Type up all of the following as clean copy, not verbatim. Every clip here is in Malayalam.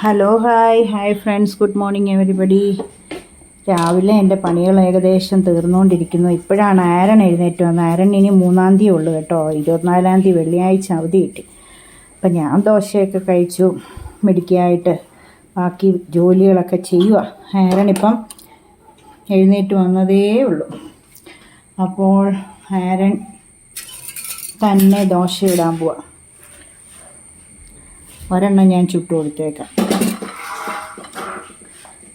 Hello hi friends, good morning everybody. രാവിലെ എൻ്റെ പണികൾ ഏകദേശം തീർന്നുകൊണ്ടിരിക്കുന്നു. ഇപ്പോഴാണ് ആരൺ എഴുന്നേറ്റ് വന്നത്. ആരൺ ഇനി 3-ാം തീയതി ഉള്ളൂ കേട്ടോ. 24-ാം തീയതി വെള്ളിയാഴ്ച അവധി കിട്ടി. അപ്പം ഞാൻ ദോശയൊക്കെ കഴിച്ചു മിടുക്കിയായിട്ട് ബാക്കി ജോലികളൊക്കെ ചെയ്യുക. ആരണിപ്പം എഴുന്നേറ്റ് വന്നതേ ഉള്ളൂ. അപ്പോൾ ആരൺ തന്നെ ദോശ ഇടാൻ പോവാ. ഒരെണ്ണം ഞാൻ ചുട്ടു കൊടുത്തേക്കാം.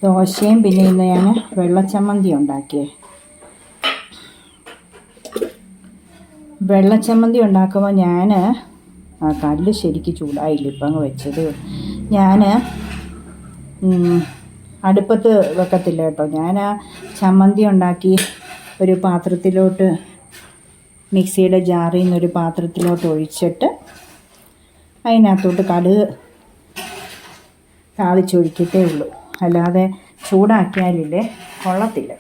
ദോശയും പിന്നെ ഇന്ന് ഞാൻ വെള്ളച്ചമ്മന്തി ഉണ്ടാക്കിയേ. വെള്ളച്ചമ്മന്തി ഉണ്ടാക്കുമ്പോൾ ഞാൻ കല്ല് ശരിക്ക് ചൂടായില്ല, ഇപ്പം അങ്ങ് വെച്ചത്. ഞാൻ അടുപ്പത്ത് വെക്കത്തില്ല കേട്ടോ. ഞാൻ ചമ്മന്തി ഉണ്ടാക്കി ഒരു പാത്രത്തിലോട്ട്, മിക്സിയുടെ ജാറിൽ നിന്നൊരു പാത്രത്തിലോട്ട് ഒഴിച്ചിട്ട് അതിനകത്തോട്ട് കടുക് താളിച്ചൊഴിക്കത്തേ ഉള്ളൂ. അല്ലാതെ ചൂടാക്കിയാലില്ലേ കൊള്ളത്തില്ല.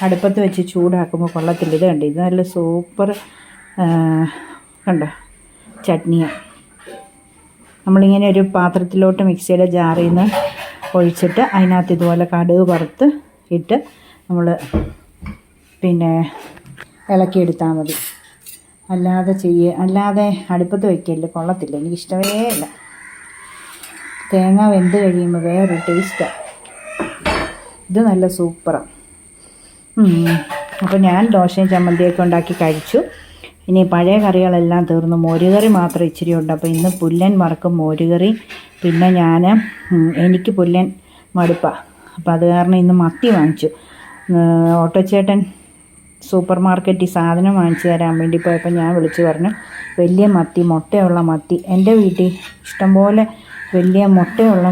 അടുപ്പത്ത് വെച്ച് ചൂടാക്കുമ്പോൾ കൊള്ളത്തില്ല. ഇത് കണ്ടോ, ഇത് നല്ല സൂപ്പർ കണ്ടോ ചട്നിയാണ്. നമ്മളിങ്ങനെ ഒരു പാത്രത്തിലോട്ട് മിക്സിയുടെ ജാറിൽ നിന്ന് ഒഴിച്ചിട്ട് അതിനകത്ത് ഇതുപോലെ കടുക് വറുത്ത് ഇട്ട് നമ്മൾ പിന്നെ ഇളക്കിയെടുത്താൽ മതി. അല്ലാതെ അടുപ്പത്ത് വയ്ക്കല്ല, കൊള്ളത്തില്ല. എനിക്കിഷ്ടമേ ഇല്ല. തേങ്ങ വെന്ത് കഴിയുമ്പോൾ വേറൊരു ടേസ്റ്റാണ്. ഇത് നല്ല സൂപ്പറാണ്. അപ്പോൾ ഞാൻ ദോശയും ചമ്മന്തിയൊക്കെ ഉണ്ടാക്കി കഴിച്ചു. ഇനി പഴയ കറികളെല്ലാം തീർന്നു. മോരുകറി മാത്രം ഇച്ചിരി ഉണ്ട്. അപ്പോൾ ഇന്ന് പുല്ലൻ വറക്കും, മോരുകറി. പിന്നെ എനിക്ക് പുല്ലൻ മടുപ്പാണ്. അപ്പോൾ അത് കാരണം ഇന്ന് മത്തി വാങ്ങിച്ചു. ഓട്ടോച്ചേട്ടൻ സൂപ്പർ മാർക്കറ്റിൽ സാധനം വാങ്ങിച്ചു തരാൻ വേണ്ടി പോയപ്പോൾ ഞാൻ വിളിച്ചു പറഞ്ഞു, വലിയ മത്തി, മുട്ടയുള്ള മത്തി. എൻ്റെ വീട്ടിൽ ഇഷ്ടംപോലെ വലിയ മുട്ടയുള്ള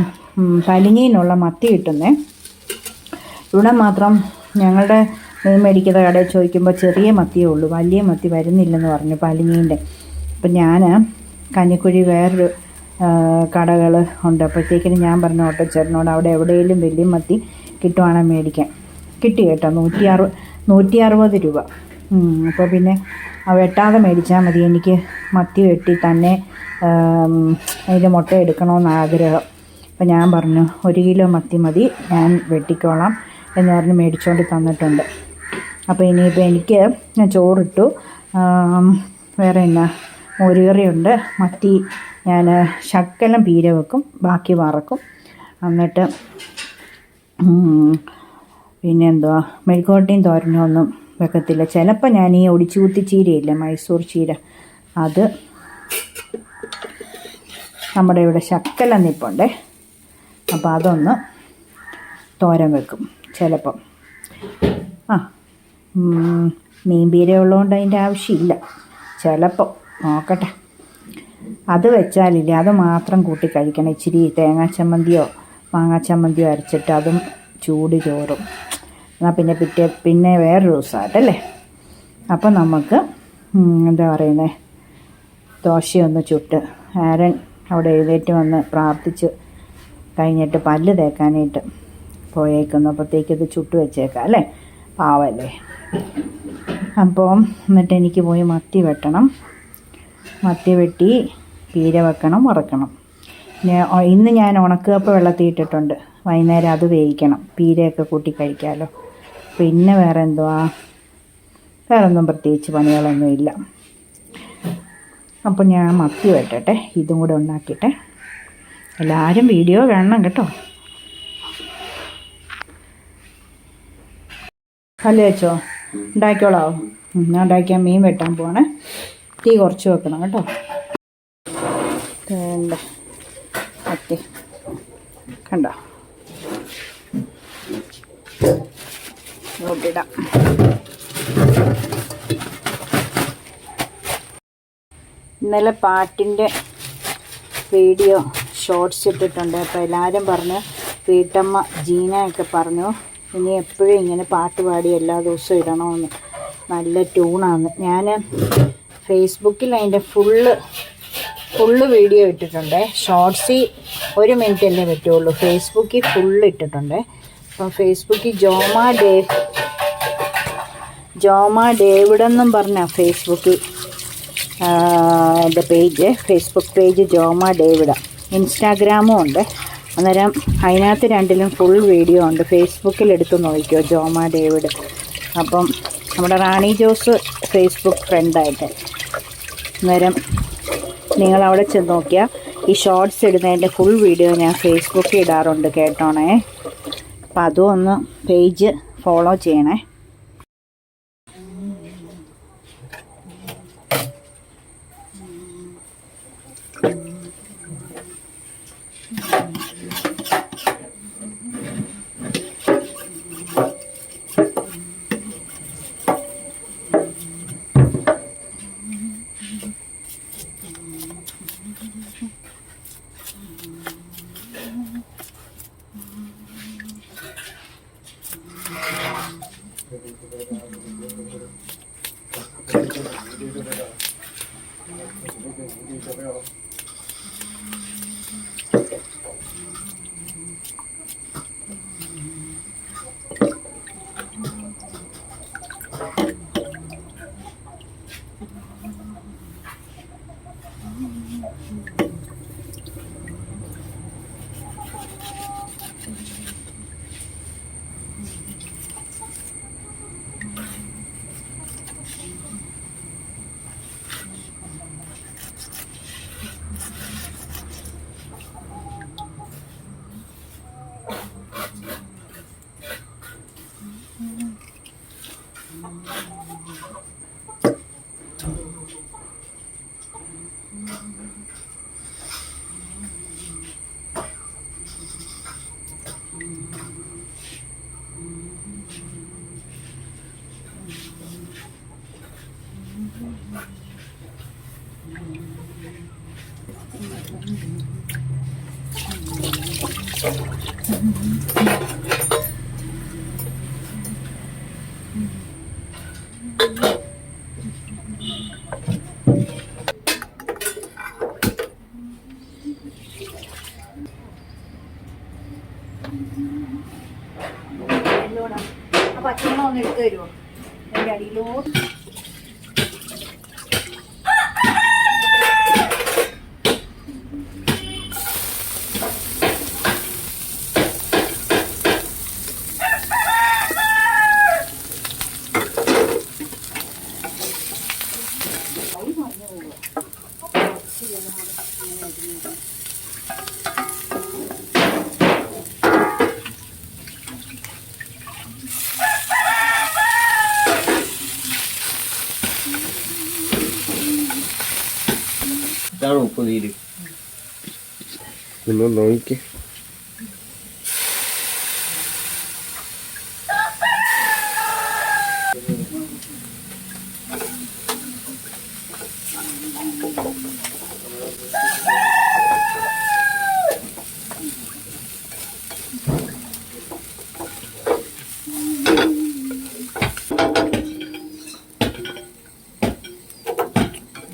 പലിഞ്ഞീനുള്ള മത്തി കിട്ടുന്നേ. ഇവിടെ മാത്രം ഞങ്ങളുടെ മീൻ മേടിക്കുന്ന കടയിൽ ചോദിക്കുമ്പോൾ ചെറിയ മത്തിയേ ഉള്ളൂ, വലിയ മത്തി വരുന്നില്ലെന്ന് പറഞ്ഞു പലിഞ്ഞീൻ്റെ. അപ്പം ഞാൻ കഞ്ഞിക്കുഴി വേറൊരു കടകൾ ഉണ്ട്. അപ്പോഴത്തേക്കിനും ഞാൻ പറഞ്ഞു ഓട്ടോച്ചേട്ടനോട് അവിടെ എവിടെയെങ്കിലും വലിയ മത്തി കിട്ടുവാണെങ്കിൽ മേടിക്കാൻ. കിട്ടി കേട്ടോ, 160 രൂപ. അപ്പോൾ പിന്നെ വെട്ടാതെ മേടിച്ചാൽ മതി. എനിക്ക് മത്തി വെട്ടി തന്നെ അതിൻ്റെ മുട്ട എടുക്കണമെന്ന് ആഗ്രഹം. അപ്പോൾ ഞാൻ പറഞ്ഞു 1 കിലോ മത്തി മതി, ഞാൻ വെട്ടിക്കോളാം എന്ന് പറഞ്ഞ് മേടിച്ചുകൊണ്ട് തന്നിട്ടുണ്ട്. അപ്പോൾ ഇനിയിപ്പോൾ എനിക്ക് ഞാൻ ചോറിട്ടു. വേറെ എന്നാ, മോരുകറിയുണ്ട്. മത്തി ഞാൻ ശകലം പീര വെക്കും, ബാക്കി വറക്കും. എന്നിട്ട് പിന്നെ എന്തുവാ, മെഴുക്കുവരട്ടിയും തോരനൊന്നും വെക്കത്തില്ല. ചിലപ്പോൾ ഞാൻ ഈ ഒടിച്ചുകുത്തി ചീരയില്ല, മൈസൂർ ചീര, അത് നമ്മുടെ ഇവിടെ ശകലം നിൽപ്പുണ്ടേ. അപ്പോൾ അതൊന്ന് തോരൻ വെക്കും ചിലപ്പം. മീൻ പീര ഉള്ളതുകൊണ്ട് അതിൻ്റെ ആവശ്യമില്ല. ചിലപ്പോൾ നോക്കട്ടെ. അത് വെച്ചാലില്ല, അത് മാത്രം കൂട്ടി കഴിക്കണം. ഇച്ചിരി തേങ്ങാ ചമ്മന്തിയോ മാങ്ങാ ചമ്മന്തിയോ അരച്ചിട്ട് അതും ചൂട് ചോറും. എന്നാൽ പിന്നെ വേറൊരു ദിവസമായിട്ടല്ലേ. അപ്പം നമുക്ക് എന്താ പറയുന്നത്, ദോശയൊന്ന് ചുട്ട് ആരൻ അവിടെ എഴുന്നേറ്റ് വന്ന് പ്രാർത്ഥിച്ച് കഴിഞ്ഞിട്ട് പല്ല് തേക്കാനായിട്ട് പോയേക്കുന്നു. അപ്പോഴത്തേക്കത് ചുട്ട് വെച്ചേക്കാം അല്ലേ, പാവല്ലേ. അപ്പോൾ എന്നിട്ട് എനിക്ക് പോയി മത്തി വെട്ടണം. മത്തി വെട്ടി പീര വെക്കണം, വറക്കണം. ഇന്ന് ഞാൻ ഉണക്കക്കപ്പ വെള്ളത്തിൽ ഇട്ടിട്ടുണ്ട്. വൈകുന്നേരം അത് വേവിക്കണം, പീരയൊക്കെ കൂട്ടി കഴിക്കാമല്ലോ. പിന്നെ വേറൊന്നും പ്രത്യേകിച്ച് പണികളൊന്നും ഇല്ല. അപ്പോൾ ഞാൻ മത്തി വെട്ടട്ടെ, ഇതും കൂടെ ഉണ്ടാക്കിട്ടെ. എല്ലാവരും വീഡിയോ കാണണം കേട്ടോ. കല്ല് വെച്ചോ, ഉണ്ടാക്കിക്കോളാവോ? ഞാൻ ഉണ്ടാക്കിയാൽ മീൻ വെട്ടാൻ പോവാണേ. തീ കുറച്ച് വെക്കണം കേട്ടോ. വേണ്ട മത്തി കണ്ടോ, നോട്ടിടാം. ഇന്നലെ പാട്ടിൻ്റെ വീഡിയോ ഷോർട്സ് ഇട്ടിട്ടുണ്ട്. അപ്പോൾ എല്ലാവരും പറഞ്ഞു, വീട്ടമ്മ ജീനയൊക്കെ പറഞ്ഞു, ഇനി എപ്പോഴും ഇങ്ങനെ പാട്ട് പാടി എല്ലാ ദിവസവും ഇടണമെന്ന്. നല്ല ട്യൂണാണ്. ഞാൻ ഫേസ്ബുക്കിൽ അതിൻ്റെ ഫുള്ള് വീഡിയോ ഇട്ടിട്ടുണ്ട്. ഷോർട്സിൽ 1 മിനിറ്റല്ലേ പറ്റുള്ളൂ, ഫേസ്ബുക്കിൽ ഫുള്ള് ഇട്ടിട്ടുണ്ട്. അപ്പം ഫേസ്ബുക്കിൽ ജോമ ഡേവിഡ് എന്നും പറഞ്ഞാൽ ഫേസ്ബുക്കിൽ എൻ്റെ പേജ്, ഫേസ്ബുക്ക് പേജ് ജോമ ഡേവിഡ. ഇൻസ്റ്റാഗ്രാമും ഉണ്ട്. അന്നേരം അതിനകത്ത് രണ്ടിലും ഫുൾ വീഡിയോ ഉണ്ട്. ഫേസ്ബുക്കിൽ എടുത്ത് നോക്കിയോ, ജോമ ഡേവിഡ്. അപ്പം നമ്മുടെ റാണി ജോസ് ഫേസ്ബുക്ക് ഫ്രണ്ടായിട്ട്. അന്നേരം നിങ്ങളവിടെ ചെന്ന് നോക്കിയാൽ ഈ ഷോർട്സ് ഇടുന്നതിൻ്റെ ഫുൾ വീഡിയോ ഞാൻ ഫേസ്ബുക്കിൽ ഇടാറുണ്ട് കേട്ടോണേ. അപ്പം അതും ഒന്ന് പേജ് ഫോളോ ചെയ്യണേ. അപ്പം അച്ഛനെ ഒന്ന് എടുത്തു തരുമോ? എൻ്റെ അടിയിലോട്ട് ഉപ്പ് നീര് ഒന്ന് നോക്കി.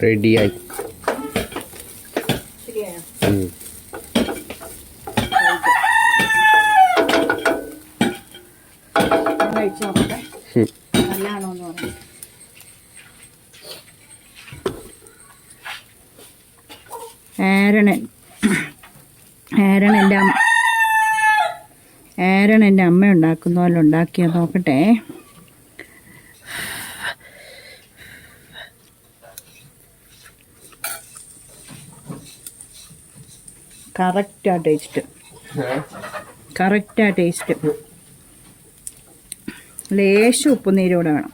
റെഡിയായി. കഴിച്ചു നോക്കട്ടെ നല്ലതാണോ എന്ന് പറഞ്ഞു. ഏരൺ എൻ്റെ അമ്മ ഉണ്ടാക്കുന്ന പോലെ ഉണ്ടാക്കിയത് നോക്കട്ടെ. Correct taste. ലേശം ഉപ്പുനീരൂടെ വേണം.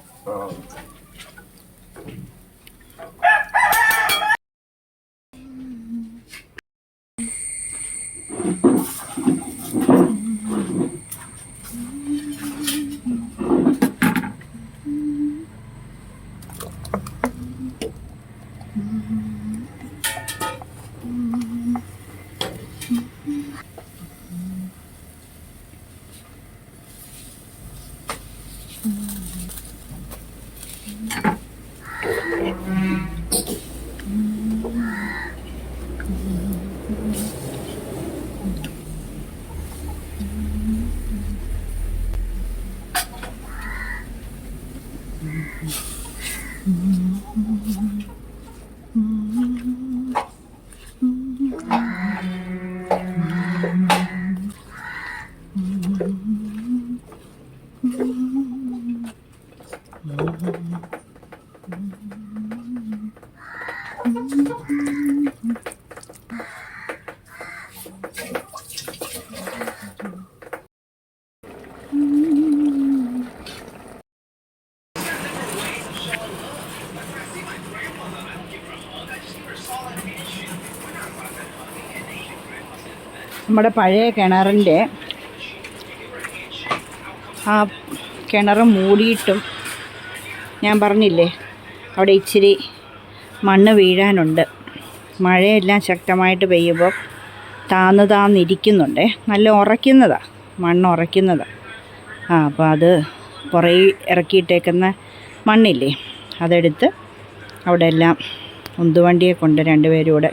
നമ്മുടെ പഴയ കിണറിൻ്റെ ആ കിണർ മൂടിയിട്ടും ഞാൻ പറഞ്ഞില്ലേ അവിടെ ഇച്ചിരി മണ്ണ് വീഴാനുണ്ട്. മഴയെല്ലാം ശക്തമായിട്ട് പെയ്യുമ്പോൾ താന്നിരിക്കുന്നുണ്ടേ. നല്ല ഉറയ്ക്കുന്നതാണ്, മണ്ണ് ഉറയ്ക്കുന്നതാണ്. അപ്പോൾ അത് കുറേ ഇറക്കിയിട്ടേക്കുന്ന മണ്ണില്ലേ, അതെടുത്ത് അവിടെ എല്ലാം ഉന്തുവണ്ടിയെ കൊണ്ട് രണ്ടുപേരും കൂടെ,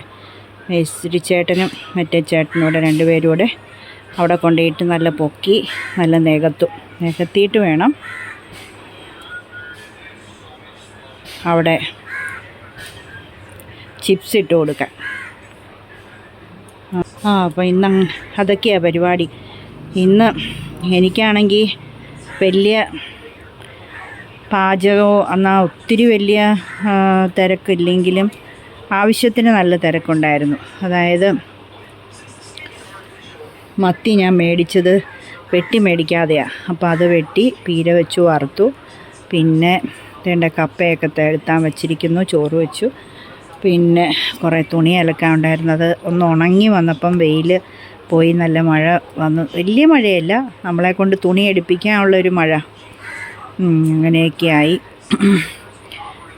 മേസ്തിരി ചേട്ടനും മറ്റേ ചേട്ടനൂടെ രണ്ടുപേരും കൂടെ അവിടെ കൊണ്ടുപോയിട്ട് നല്ല പൊക്കി നല്ല നികത്തിയിട്ട് വേണം അവിടെ ചിപ്സ് ഇട്ട് കൊടുക്കാൻ. അപ്പോൾ ഇന്ന് അതൊക്കെയാണ് പരിപാടി. ഇന്ന് എനിക്കാണെങ്കിൽ വലിയ പാചകമോ എന്നാൽ ഒത്തിരി വലിയ തിരക്കില്ലെങ്കിലും ആവശ്യത്തിന് നല്ല തിരക്കുണ്ടായിരുന്നു. അതായത് മത്തി ഞാൻ മേടിച്ചത് വെട്ടി മേടിക്കാതെയാണ്. അപ്പോൾ അത് വെട്ടി പീര വെച്ചു, വറുത്തു. പിന്നെ വേണ്ട കപ്പയൊക്കെ എടുത്താൻ വച്ചിരിക്കുന്നു, ചോറ് വെച്ചു. പിന്നെ കുറേ തുണി അലക്കാൻ ഉണ്ടായിരുന്നത് ഒന്ന് ഉണങ്ങി വന്നപ്പം വെയിൽ പോയി, നല്ല മഴ വന്നു. വലിയ മഴയല്ല, നമ്മളെ കൊണ്ട് തുണി എടുപ്പിക്കാനുള്ളൊരു മഴ. അങ്ങനെയൊക്കെയായി.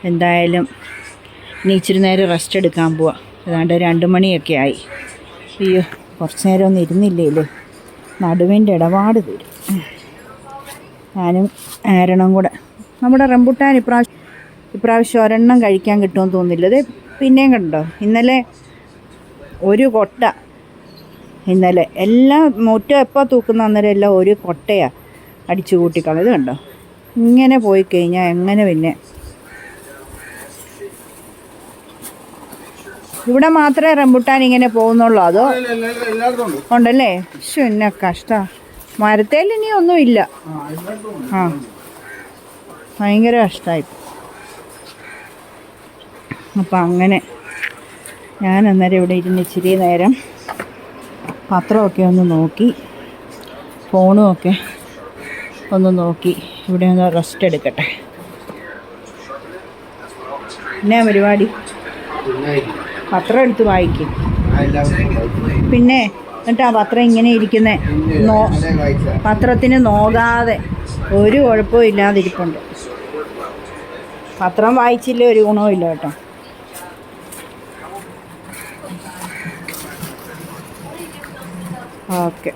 എന്തായാലും ഇനി ഇച്ചിരി നേരം റെസ്റ്റ് എടുക്കാൻ പോവാം. ഏതാണ്ട് 2 മണിയൊക്കെ ആയി. അയ്യോ, കുറച്ച് നേരം ഒന്നും ഇരുന്നില്ലേ, നടുവിൻ്റെ ഇടപാട് തരും. ഞാനും ആരണം കൂടെ. നമ്മുടെ റംബുട്ടാൻ ഇപ്രാവശ്യം ഒരെണ്ണം കഴിക്കാൻ കിട്ടുമെന്ന് തോന്നുന്നില്ല. ഇത് പിന്നെയും കണ്ടോ, ഇന്നലെ ഒരു കൊട്ട, ഇന്നലെ എല്ലാം മുറ്റം എപ്പോൾ തൂക്കുന്ന അന്നേരം എല്ലാം ഒരു കൊട്ടയാണ് അടിച്ചു കൂട്ടിക്കളത്. കണ്ടോ, ഇങ്ങനെ പോയി കഴിഞ്ഞാൽ എങ്ങനെ പിന്നെ? ഇവിടെ മാത്രമേ റംബുട്ടാൻ ഇങ്ങനെ പോകുന്നുള്ളൂ, അതോ ഉണ്ടല്ലേ? പക്ഷെ എന്നെ കഷ്ടം, മരത്തേൽ ഇനി ഒന്നുമില്ല. ഭയങ്കര കഷ്ടമായി. അപ്പം അങ്ങനെ ഞാൻ അന്നേരം ഇവിടെ ഇരുന്ന് ഇച്ചിരി നേരം പത്രമൊക്കെ ഒന്ന് നോക്കി, ഫോണുമൊക്കെ ഒന്ന് നോക്കി, ഇവിടെ ഒന്ന് റെസ്റ്റ് എടുക്കട്ടെ. എന്നാ പരിപാടി? പത്രം എടുത്ത് വായിക്കും. പിന്നെ എന്നിട്ട് ആ പത്രം ഇങ്ങനെ ഇരിക്കുന്നേ, പത്രത്തിന് നോക്കാതെ ഒരു കുഴപ്പവും ഇല്ലാതിരിപ്പുണ്ട്. പത്രം വായിച്ചില്ലേ ഒരു ഗുണവും ഇല്ല കേട്ടോ. ഓക്കെ.